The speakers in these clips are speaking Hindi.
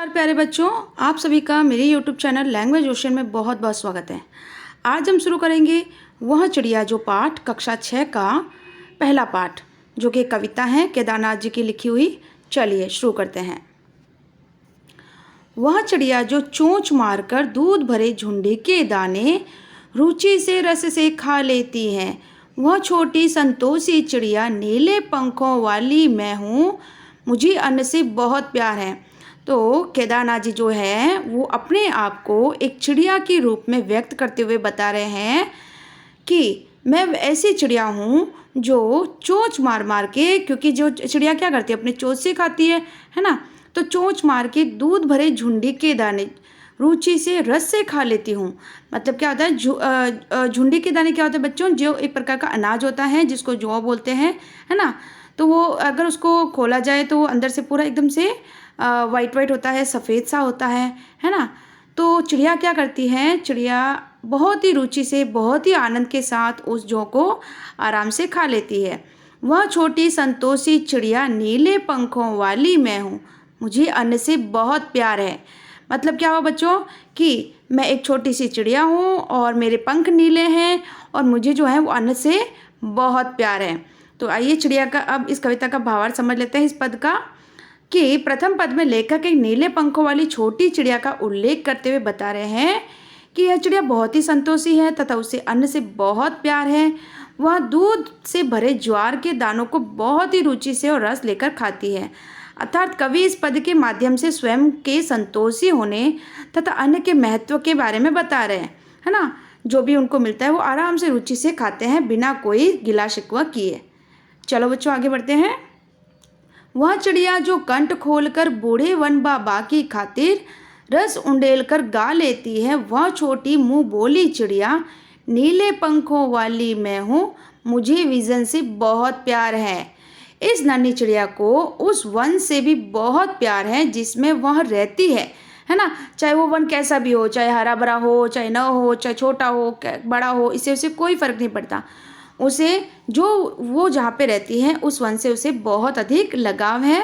नमस्कार प्यारे बच्चों, आप सभी का मेरे YouTube चैनल लैंग्वेज ओशन में बहुत बहुत स्वागत है। आज हम शुरू करेंगे वह चिड़िया जो पाठ कक्षा 6 का पहला पाठ, जो कि कविता है केदारनाथ जी की लिखी हुई। चलिए शुरू करते हैं। वह चिड़िया जो चोंच मारकर दूध भरे झुंडी के दाने रुचि से रस से खा लेती है, वह छोटी संतोषी चिड़िया नीले पंखों वाली मैं हूँ, मुझे अन्न से बहुत प्यार है। तो केदारनाथ जी जो है वो अपने आप को एक चिड़िया के रूप में व्यक्त करते हुए बता रहे हैं कि मैं ऐसी चिड़िया हूँ जो चोंच मार मार के, क्योंकि जो चिड़िया क्या करती है अपने चोंच से खाती है ना, तो चोंच मार के दूध भरे झुंडी के दाने रुचि से रस से खा लेती हूँ। मतलब क्या होता है, झुंडी के दाने क्या होता है बच्चों, जो एक प्रकार का अनाज होता है जिसको जौ बोलते हैं, है ना। तो वो अगर उसको खोला जाए तो वो अंदर से पूरा एकदम से वाइट वाइट होता है, सफ़ेद सा होता है ना। तो चिड़िया क्या करती है, चिड़िया बहुत ही रुचि से, बहुत ही आनंद के साथ उस जौ को आराम से खा लेती है। वह छोटी संतोषी चिड़िया नीले पंखों वाली मैं हूँ, मुझे अन्न से बहुत प्यार है। मतलब क्या हुआ बच्चों कि मैं एक छोटी सी चिड़िया हूँ और मेरे पंख नीले हैं और मुझे जो है वो अन्न से बहुत प्यार है। तो आइए चिड़िया का अब इस कविता का भावार्थ समझ लेते हैं इस पद का, कि प्रथम पद में लेखक एक नीले पंखों वाली छोटी चिड़िया का उल्लेख करते हुए बता रहे हैं कि यह चिड़िया बहुत ही संतोषी है तथा उसे अन्न से बहुत प्यार है। वह दूध से भरे ज्वार के दानों को बहुत ही रुचि से और रस लेकर खाती है। अर्थात कवि इस पद के माध्यम से स्वयं के संतोषी होने तथा अन्न के महत्व के बारे में बता रहे हैं, है ना। जो भी उनको मिलता है वो आराम से रुचि से खाते हैं बिना कोई गिला शिकवा किए। चलो बच्चों आगे बढ़ते हैं। वह चिड़िया जो कंठ खोलकर बूढ़े वन बाबा की खातिर रस उंडेल कर गा लेती है, वह छोटी मुंह बोली चिड़िया नीले पंखों वाली मैं हूँ, मुझे विजन से बहुत प्यार है। इस नन्ही चिड़िया को उस वन से भी बहुत प्यार है जिसमें वह रहती है ना। चाहे वो वन कैसा भी हो, चाहे हरा भरा हो, चाहे न हो, चाहे छोटा हो बड़ा हो, इससे उसे कोई फर्क नहीं पड़ता। उसे जो वो जहाँ पे रहती है उस वन से उसे बहुत अधिक लगाव है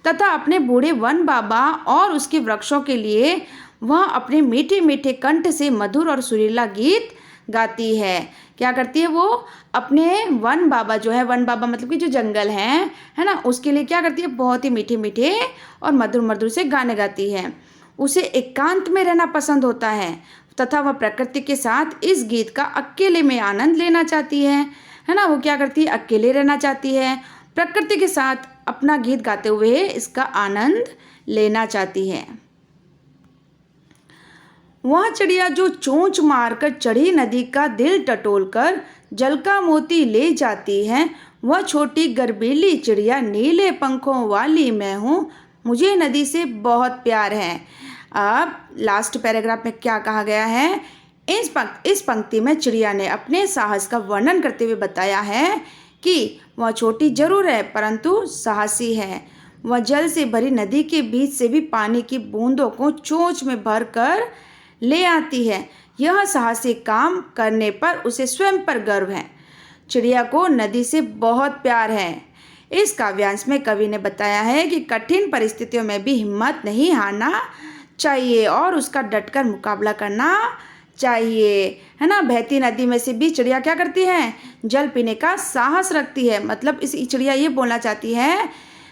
तथा अपने बूढ़े वन बाबा और उसके वृक्षों के लिए वह अपने मीठे मीठे कंठ से मधुर और सुरीला गीत गाती है। क्या करती है वो, अपने वन बाबा जो है, वन बाबा मतलब कि जो जंगल है ना, उसके लिए क्या करती है, बहुत ही मीठे मीठे और मधुर मधुर से गाने गाती है। उसे एकांत में रहना पसंद होता है तथा वह प्रकृति के साथ इस गीत का अकेले में आनंद लेना चाहती है ना। वो क्या करती है, अकेले रहना चाहती है, प्रकृति के साथ अपना गीत गाते हुए इसका आनंद लेना चाहती है। वह चिड़िया जो चोंच मारकर चढ़ी नदी का दिल टटोलकर जल का मोती ले जाती है, वह छोटी गर्बीली चिड़िया नीले पंखों वाली मैं हूँ, मुझे नदी से बहुत प्यार है। अब लास्ट पैराग्राफ में क्या कहा गया है, इस पंक्ति में चिड़िया ने अपने साहस का वर्णन करते हुए बताया है कि वह छोटी जरूर है परंतु साहसी है। वह जल से भरी नदी के बीच से भी पानी की बूंदों को चोंच में भर कर ले आती है। यह साहसी काम करने पर उसे स्वयं पर गर्व है। चिड़िया को नदी से बहुत प्यार है। इस काव्यांश में कवि ने बताया है कि कठिन परिस्थितियों में भी हिम्मत नहीं हारना चाहिए और उसका डटकर मुकाबला करना चाहिए, है ना। बहती नदी में से भी चिड़िया क्या करती है, जल पीने का साहस रखती है। मतलब इस चिड़िया ये बोलना चाहती है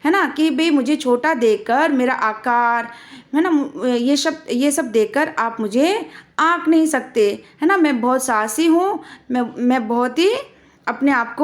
ना, कि भाई मुझे छोटा देखकर, मेरा आकार, है ना, ये सब देखकर आप मुझे आंक नहीं सकते, है ना। मैं बहुत साहसी हूँ, मैं बहुत ही अपने आप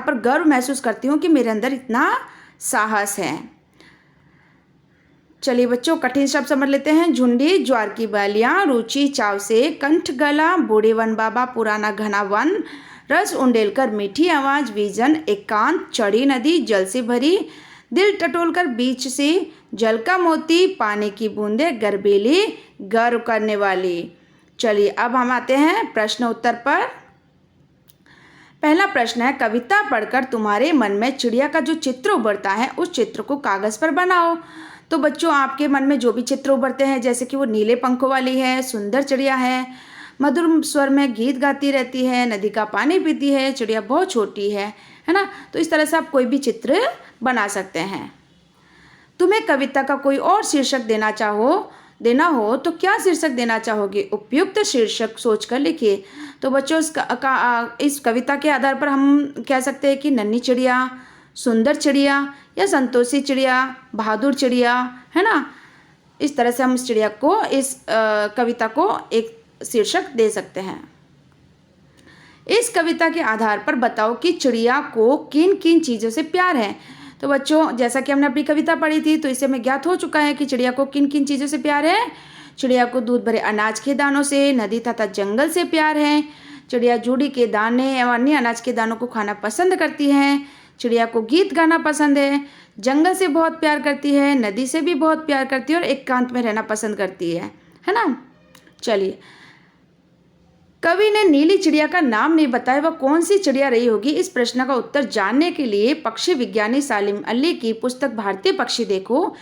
पर गर्व महसूस करती हूँ कि मेरे अंदर इतना साहस है। चलिए बच्चों कठिन शब्द समझ लेते हैं। झुंडी ज्वार की बालियाँ, रुचि चाव से कंठ गला, बूढ़े वन बाबा पुराना घना वन, रस उंडेल कर मीठी आवाज़, विजन एकांत, चढ़ी नदी जल से भरी, दिल टटोल कर बीच से जल का मोती, पानी की बूंदे गर्बीली गर्व करने वाली। चलिए अब हम आते हैं प्रश्न उत्तर पर। पहला प्रश्न है, कविता पढ़कर तुम्हारे मन में चिड़िया का जो चित्र उभरता है उस चित्र को कागज़ पर बनाओ। तो बच्चों आपके मन में जो भी चित्र उभरते हैं, जैसे कि वो नीले पंखों वाली है, सुंदर चिड़िया है, मधुर स्वर में गीत गाती रहती है, नदी का पानी पीती है, चिड़िया बहुत छोटी है ना, तो इस तरह से आप कोई भी चित्र बना सकते हैं। तुम्हें कविता का कोई और शीर्षक देना हो तो क्या शीर्षक देना चाहोगे? उपयुक्त शीर्षक सोचकर लिखिए। तो बच्चों इस कविता के आधार पर हम कह सकते हैं कि नन्ही चिड़िया, सुंदर चिड़िया या संतोषी चिड़िया, बहादुर चिड़िया, है ना। इस तरह से हम इस चिड़िया को, इस कविता को एक शीर्षक दे सकते हैं। इस कविता के आधार पर बताओ कि चिड़िया को किन किन चीज़ों से प्यार है। तो बच्चों जैसा कि हमने अपनी कविता पढ़ी थी तो इससे हमें ज्ञात हो चुका है कि चिड़िया को किन किन चीज़ों से प्यार है। चिड़िया को दूध भरे अनाज के दानों से, नदी तथा जंगल से प्यार है। चिड़िया जूड़ी के दाने और अन्य अनाज के दानों को खाना पसंद करती है। चिड़िया को गीत गाना पसंद है। जंगल से बहुत प्यार करती है, नदी से भी बहुत प्यार करती है और एकांत में रहना पसंद करती है ना। चलिए, कवि ने नीली चिड़िया का नाम नहीं बताया, वह कौन सी चिड़िया रही होगी? इस प्रश्न का उत्तर जानने के लिए पक्षी विज्ञानी सालिम अली की पुस्तक भारतीय पक्षी देखो।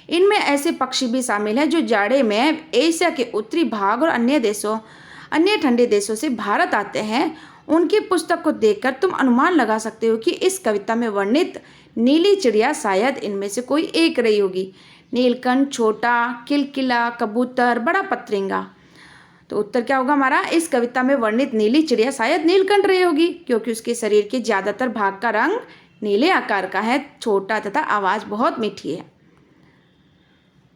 इनमें ऐसे पक्षी भी शामिल हैं जो जाड़े में एशिया के उत्तरी भाग और अन्य ठंडे देशों से भारत आते हैं। उनकी पुस्तक को देखकर तुम अनुमान लगा सकते हो कि इस कविता में वर्णित नीली चिड़िया शायद इनमें से कोई एक रही होगी। नीलकंठ, छोटा किलकिला, कबूतर, बड़ा पतरिंगा। तो उत्तर क्या होगा हमारा? इस कविता में वर्णित नीली चिड़िया शायद नीलकंठ रही होगी, क्योंकि उसके शरीर के ज्यादातर भाग का रंग नीले आकार का है, छोटा तथा आवाज बहुत मीठी है।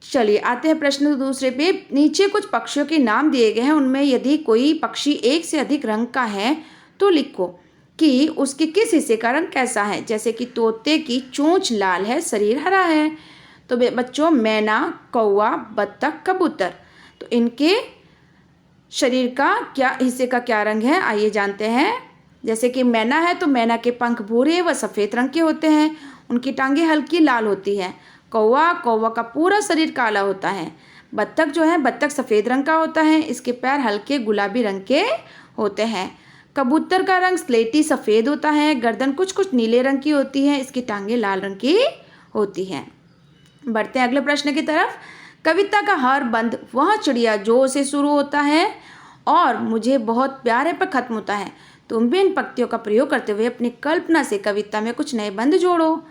चलिए आते हैं प्रश्न दूसरे पे। नीचे कुछ पक्षियों के नाम दिए गए हैं, उनमें यदि कोई पक्षी एक से अधिक रंग का है तो लिखो कि उसके किस हिस्से का रंग कैसा है। जैसे कि तोते की चोंच लाल है, शरीर हरा है। तो बच्चों मैना, कौवा, बत्तख, कबूतर, तो इनके शरीर का हिस्से का क्या रंग है, आइए जानते हैं। जैसे कि मैना है तो मैना के पंख भूरे व सफ़ेद रंग के होते हैं, उनकी टांगें हल्की लाल होती हैं। कौवा का पूरा शरीर काला होता है। बत्तख जो है, बत्तख सफ़ेद रंग का होता है, इसके पैर हल्के गुलाबी रंग के होते हैं। कबूतर का रंग स्लेटी सफ़ेद होता है, गर्दन कुछ कुछ नीले रंग की होती है, इसकी टांगें लाल रंग की होती हैं। बढ़ते हैं अगले प्रश्न की तरफ। कविता का हर बंद वह चिड़िया जो से शुरू होता है और मुझे बहुत प्यारे पर खत्म होता है। तुम भी इन पंक्तियों का प्रयोग करते हुए अपनी कल्पना से कविता में कुछ नए बंद जोड़ो।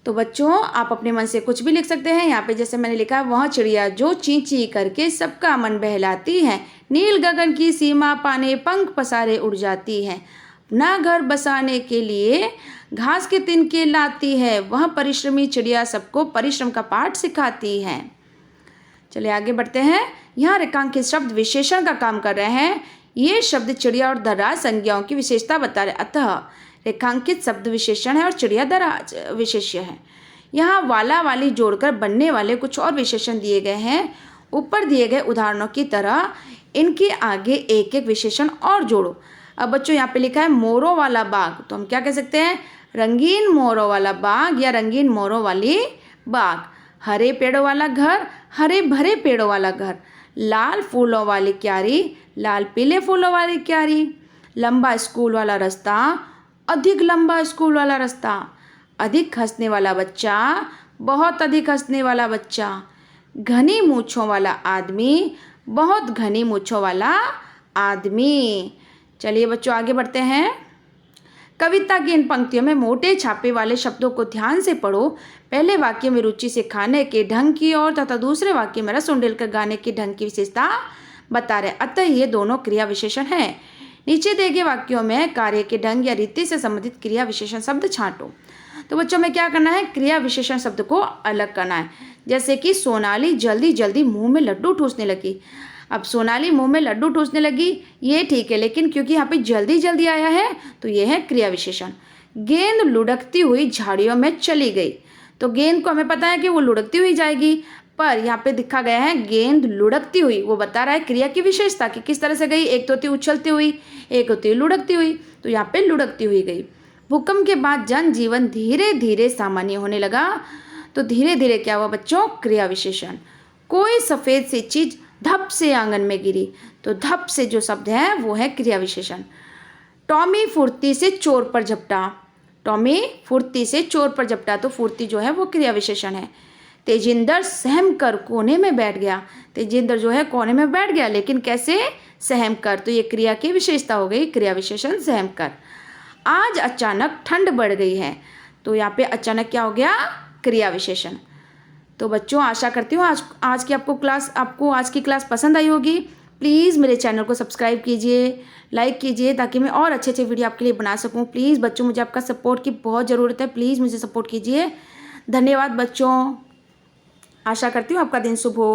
तो बच्चों आप अपने मन से कुछ भी लिख सकते हैं। यहाँ पे जैसे मैंने लिखा है, वह चिड़िया जो ची ची करके सबका मन बहलाती है, नील गगन की सीमा पाने पंख पसारे उड़ जाती है, अपना घर बसाने के लिए घास के तिनके लाती है, वह परिश्रमी चिड़िया सबको परिश्रम का पाठ सिखाती है। चलिए आगे बढ़ते हैं। यहाँ रेखांकित शब्द विशेषण का काम कर रहे हैं। ये शब्द चिड़िया और दराज संज्ञाओं की विशेषता बता रहे, अतः रेखांकित शब्द विशेषण है और चिड़िया दराज विशेष्य है। यहाँ वाला वाली जोड़कर बनने वाले कुछ और विशेषण दिए गए हैं। ऊपर दिए गए उदाहरणों की तरह इनके आगे एक एक विशेषण और जोड़ो। अब बच्चों यहाँ पे लिखा है मोरों वाला बाग, तो हम क्या कह सकते हैं? रंगीन मोरों वाला बाग या रंगीन मोरों वाली बाग। हरे पेड़ों वाला घर, हरे भरे पेड़ों वाला घर। लाल फूलों वाली क्यारी, लाल पीले फूलों वाली क्यारी। लंबा स्कूल वाला रास्ता, अधिक लंबा स्कूल वाला रास्ता। अधिक हंसने वाला बच्चा, बहुत अधिक हंसने वाला बच्चा। घनी मूँछों वाला आदमी, बहुत घनी मूँछों वाला आदमी। चलिए बच्चों आगे बढ़ते हैं। कविता की इन पंक्तियों में मोटे छापे वाले शब्दों को ध्यान से पढ़ो। पहले वाक्य में रुचि से खाने के ढंग की और तथा दूसरे वाक्य में रस उंडेलकर गाने के ढंग की विशेषता बता रहे, अतः ये दोनों क्रिया विशेषण हैं। नीचे दिए गए वाक्यों में कार्य के ढंग या रीति से संबंधित क्रिया विशेषण शब्द छांटो। तो बच्चों में क्या करना है? क्रिया विशेषण शब्द को अलग करना है। जैसे कि सोनाली जल्दी जल्दी मुंह में लड्डू ठूसने लगी। अब सोनाली मुंह में लड्डू ठूसने लगी, ये ठीक है, लेकिन क्योंकि यहाँ पे जल्दी जल्दी आया है तो ये है क्रिया विशेषण। गेंद लुढ़कती हुई झाड़ियों में चली गई, तो गेंद को हमें पता है कि वो लुढ़कती हुई जाएगी, पर यहाँ पे दिखा गया है गेंद लुढ़कती हुई, वो बता रहा है क्रिया की विशेषता कि किस तरह से गई। एक तो होती उछलती हुई, एक होती लुढ़कती हुई, तो यहाँ पे लुढ़कती हुई गई। भूकंप के बाद जनजीवन धीरे धीरे सामान्य होने लगा, तो धीरे धीरे क्या हुआ बच्चों? क्रिया विशेषण। कोई सफ़ेद सी चीज धप से आंगन में गिरी, तो धप से जो शब्द है वो है क्रिया विशेषण। टॉमी फुर्ती से चोर पर झपटा, टॉमी फुर्ती से चोर पर झपटा, तो फुर्ती जो है वो क्रिया विशेषण है। तेजिंदर सहम कर कोने में बैठ गया, तेजिंदर जो है कोने में बैठ गया, लेकिन कैसे? सहम कर, तो ये क्रिया की विशेषता हो गई, क्रिया विशेषण सहम कर। आज अचानक ठंड बढ़ गई है, तो यहाँ पे अचानक क्या हो गया? क्रिया विशेषण। तो बच्चों आशा करती हूँ आज की क्लास पसंद आई होगी। प्लीज़ मेरे चैनल को सब्सक्राइब कीजिए, लाइक कीजिए, ताकि मैं और अच्छे अच्छे वीडियो आपके लिए बना सकूँ। प्लीज़ बच्चों, मुझे आपका सपोर्ट की बहुत ज़रूरत है। प्लीज़ मुझे सपोर्ट कीजिए। धन्यवाद बच्चों। आशा करती हूँ आपका दिन शुभ हो।